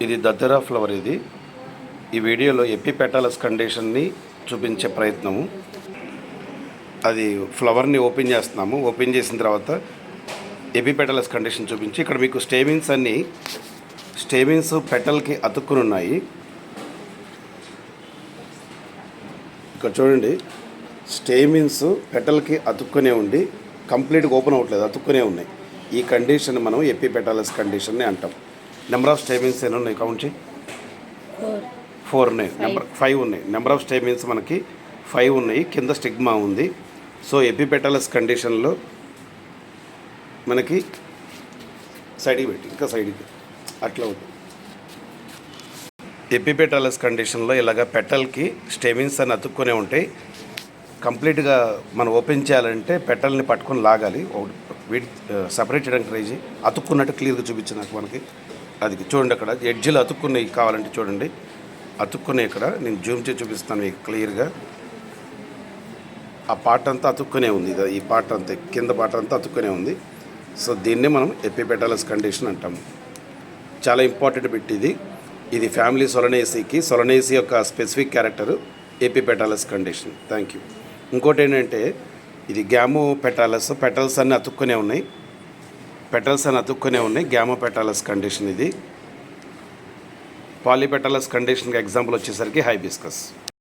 ఇది దద్దరా ఫ్లవర్. ఈ వీడియోలో ఎపిపెటాలస్ కండిషన్ని చూపించే ప్రయత్నము. అది ఫ్లవర్ని ఓపెన్ చేస్తున్నాము. ఓపెన్ చేసిన తర్వాత ఎపిపెటాలస్ కండిషన్ చూపించి, ఇక్కడ మీకు స్టేమిన్స్ పెటల్కి అతుక్కుని ఉన్నాయి. ఇక్కడ చూడండి, స్టేమిన్స్ పెటల్కి అతుక్కునే ఉండి కంప్లీట్గా ఓపెన్ అవ్వట్లేదు, అతుక్కునే ఉన్నాయి. ఈ కండిషన్ మనం ఎపిపెటాలస్ కండిషన్ని అంటాం. నెంబర్ ఆఫ్ స్టేమిన్స్ ఎన్ని ఉన్నాయి? కౌంట్ చేయి. 4 ఉన్నాయి. 5 ఉన్నాయి. నెంబర్ ఆఫ్ స్టేమిన్స్ మనకి 5 ఉన్నాయి. కింద స్టిగ్మా ఉంది. సో ఎపిపెటాలస్ కండిషన్లో మనకి సైడ్కి పెట్టి, ఇంకా సైడ్కి అట్లా ఉంది. ఎపిపెటాలస్ కండిషన్లో ఇలాగ పెటల్కి స్టెమిన్స్ అని అతుక్కునే ఉంటాయి. కంప్లీట్గా మనం ఓపెన్ చేయాలంటే పెటల్ని పట్టుకొని లాగాలి. వీటి సపరేట్ చేయడానికి ట్రై చేయి. అతుక్కున్నట్టు క్లియర్గా చూపించినాక మనకి అది చూడండి, అక్కడ ఎడ్జ్లు అతుక్కున్నాయి. కావాలంటే చూడండి, అతుక్కున్నాయి. ఇక్కడ నేను జూమ్ చేసి చూపిస్తాను మీకు క్లియర్గా. ఆ పార్ట్ అంతా అతుక్కునే ఉంది. ఈ పార్ట్ అంతా, కింద పార్ట్ అంతా అతుక్కునే ఉంది. సో దీన్నే మనం ఎపిపెటాలస్ కండిషన్ అంటాము. చాలా ఇంపార్టెంట్ బిట్ ఇది ఫ్యామిలీ సొలనేసి యొక్క specific character epipetalous condition. Thank you. ఇంకోటి ఏంటంటే, ఇది పెటల్స్ అన్నీ అతుక్కునే ఉన్నాయి. గ్యామోపెటాలస్ కండిషన్. ఇది పాలీపెటాలస్ కండిషన్కి ఎగ్జాంపుల్ వచ్చేసరికి హైబిస్కస్.